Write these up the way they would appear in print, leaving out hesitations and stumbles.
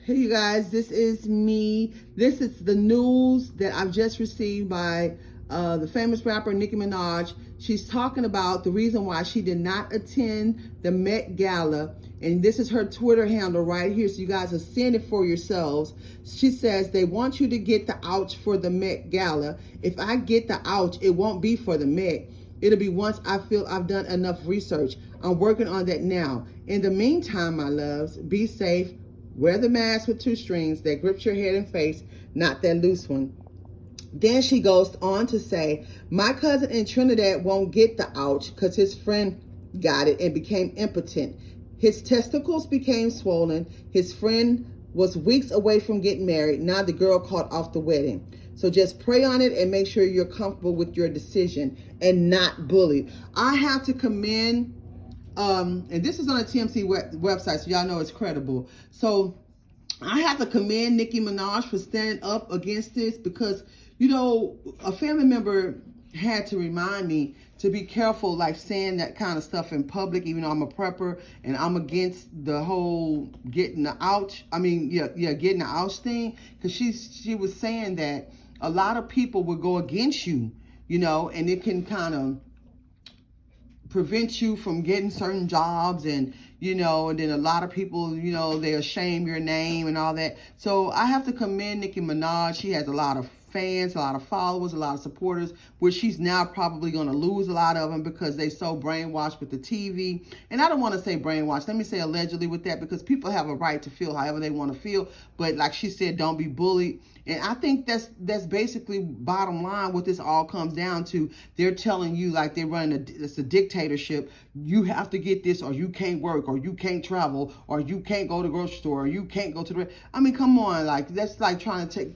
Hey you guys, this is me. This is the news that I've just received by the famous rapper Nicki Minaj. She's talking about the reason why she did not attend the Met Gala. And this is her Twitter handle right here, so you guys are seeing it for yourselves. She says, they want you to get the ouch for the Met Gala. If I get the ouch, it won't be for the Met. It'll be once I feel I've done enough research. I'm working on that now. In the meantime, my loves, be safe. Wear the mask with 2 strings that grips your head and face, not that loose one. Then she goes on to say, my cousin in Trinidad won't get the ouch because his friend got it and became impotent. His testicles became swollen. His friend was weeks away from getting married. Now the girl called off the wedding. So just pray on it and make sure you're comfortable with your decision and not bullied. I have to commend and this is on a TMC website, so y'all know it's credible. So I have to commend Nicki Minaj for standing up against this because, you know, a family member had to remind me to be careful, like saying that kind of stuff in public, even though I'm a prepper and I'm against the whole getting the ouch. I mean, getting the ouch thing, because she was saying that a lot of people would go against you, you know, and it can kind of prevent you from getting certain jobs, and you know, and then a lot of people, you know, they'll shame your name and all that. So I have to commend Nicki Minaj. She has a lot of fans, a lot of followers, a lot of supporters, which she's now probably going to lose a lot of them because they so brainwashed with the TV. And I don't want to say brainwashed. Let me say allegedly with that, because people have a right to feel however they want to feel. But like she said, don't be bullied. And I think that's basically bottom line what this all comes down to. They're telling you, like they're running it's a dictatorship. You have to get this, or you can't work, or you can't travel, or you can't go to the grocery store, or you can't go to the... I mean, come on, like that's like trying to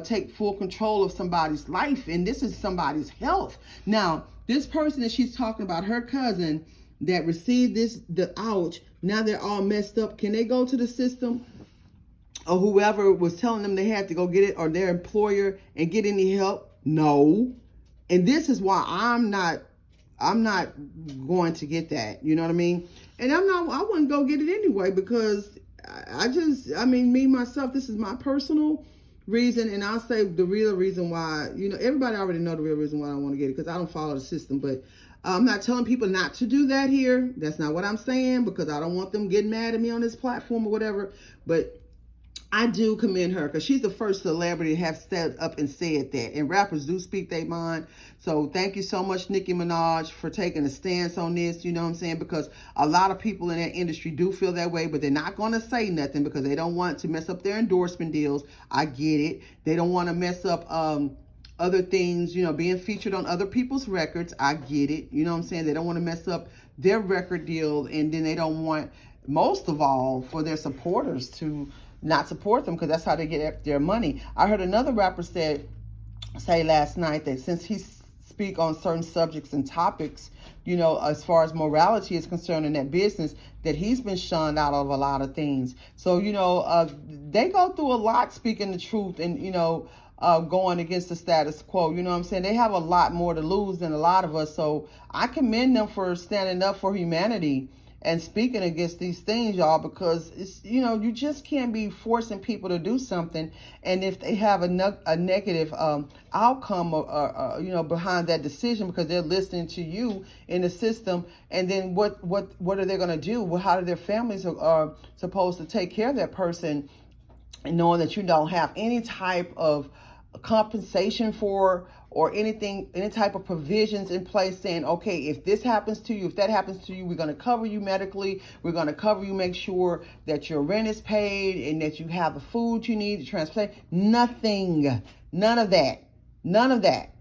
take full control of somebody's life, and this is somebody's health. Now, this person that she's talking about, her cousin that received the ouch, now they're all messed up. Can they go to the system, or whoever was telling them they had to go get it, or their employer, and get any help? No. And this is why I'm not going to get that. You know what I mean? And I wouldn't go get it anyway, because I mean, me, myself, this is my personal reason, and I'll say the real reason why, you know, everybody already know the real reason why I want to get it, because I don't follow the system. But I'm not telling people not to do that here. That's not what I'm saying, because I don't want them getting mad at me on this platform or whatever. But I do commend her, because she's the first celebrity to have stood up and said that. And rappers do speak their mind. So thank you so much, Nicki Minaj, for taking a stance on this. You know what I'm saying? Because a lot of people in that industry do feel that way, but they're not going to say nothing because they don't want to mess up their endorsement deals. I get it. They don't want to mess up other things, you know, being featured on other people's records. I get it. You know what I'm saying? They don't want to mess up their record deal. And then they don't want, most of all, for their supporters to not support them, because that's how they get their money. I heard another rapper say last night that since he speak on certain subjects and topics, you know, as far as morality is concerned in that business, that he's been shunned out of a lot of things. So, you know, they go through a lot speaking the truth and, you know, going against the status quo. You know what I'm saying? They have a lot more to lose than a lot of us. So I commend them for standing up for humanity and speaking against these things, y'all, because it's, you know, you just can't be forcing people to do something, and if they have a negative outcome or you know, behind that decision, because they're listening to you in the system, and then what are they going to do? Well, how do their families are supposed to take care of that person, and knowing that you don't have any type of compensation for, or anything, any type of provisions in place saying, okay, if this happens to you, if that happens to you, we're going to cover you medically. We're going to cover you, make sure that your rent is paid and that you have the food you need, the transportation. Nothing. None of that. None of that.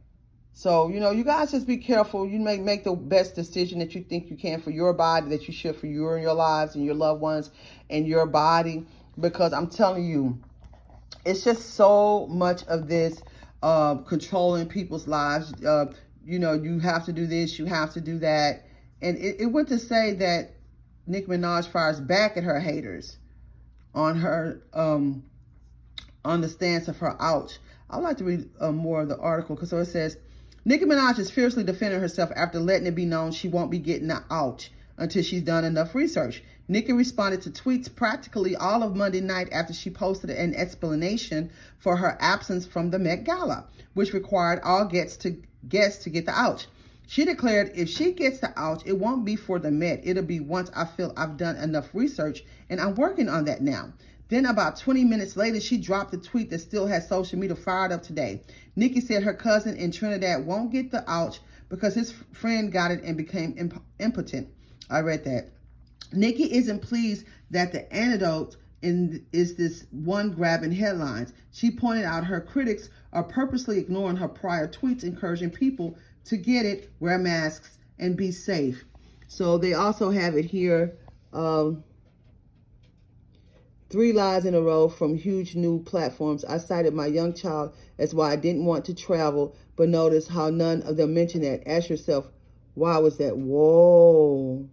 So, you know, you guys just be careful. You make the best decision that you think you can for your body, that you should for you and your lives and your loved ones and your body. Because I'm telling you, it's just so much of this controlling people's lives. You know, you have to do this, you have to do that. And it went to say that Nicki Minaj fires back at her haters on her, on the stance of her ouch. I'd like to read more of the article, because so it says, Nicki Minaj is fiercely defending herself after letting it be known she won't be getting the ouch until she's done enough research. Nicki responded to tweets practically all of Monday night after she posted an explanation for her absence from the Met Gala, which required all guests to get the ouch. She declared, if she gets the ouch, it won't be for the Met. It'll be once I feel I've done enough research, and I'm working on that now. Then about 20 minutes later, she dropped a tweet that still has social media fired up today. Nicki said her cousin in Trinidad won't get the ouch because his friend got it and became impotent. I read that. Nicki isn't pleased that the antidote is this one grabbing headlines. She pointed out her critics are purposely ignoring her prior tweets encouraging people to get it, wear masks, and be safe. So they also have it here. 3 lies in a row from huge new platforms. I cited my young child as why I didn't want to travel, but notice how none of them mentioned that. Ask yourself, why was that? Whoa.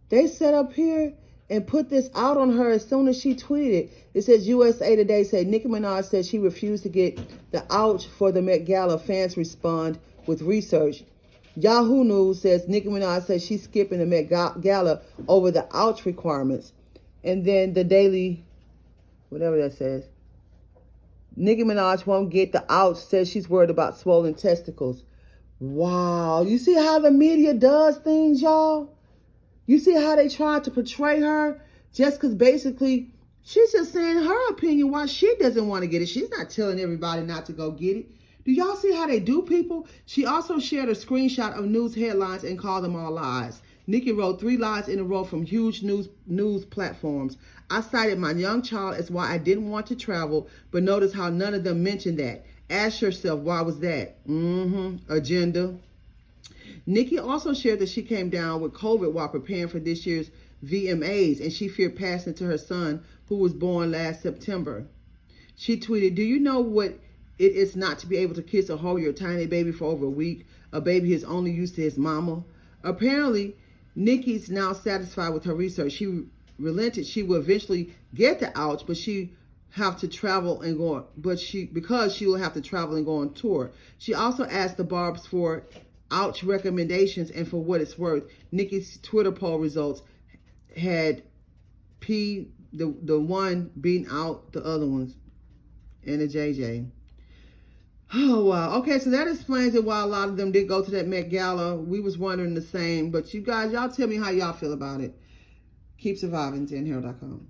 They set up here and put this out on her as soon as she tweeted. It says USA Today said Nicki Minaj said she refused to get the ouch for the Met Gala. Fans respond with research. Yahoo News says Nicki Minaj says she's skipping the Met Gala over the ouch requirements. And then the Daily, whatever that says, Nicki Minaj won't get the ouch, says she's worried about swollen testicles. Wow. You see how the media does things, y'all? You see how they try to portray her just because basically she's just saying her opinion why she doesn't want to get it. She's not telling everybody not to go get it. Do y'all see how they do people? She also shared a screenshot of news headlines and called them all lies. Nicki wrote 3 lies in a row from huge news platforms. I cited my young child as why I didn't want to travel, but notice how none of them mentioned that. Ask yourself, why was that? Agenda. Nicki also shared that she came down with COVID while preparing for this year's VMAs, and she feared passing it to her son, who was born last September. She tweeted, do you know what it is not to be able to kiss or hold your tiny baby for over a week? A baby is only used to his mama. Apparently, Nicki's now satisfied with her research. She relented. She will eventually get the ouch, but she have to travel and go. Because she will have to travel and go on tour. She also asked the Barbs for ouch recommendations, and for what it's worth, Nicki's Twitter poll results had the one beating out the other ones and the JJ. Oh, wow. Okay, so that explains it why a lot of them did go to that Met Gala. We was wondering the same. But you guys, y'all tell me how y'all feel about it. Keep surviving, JenHarrell.com.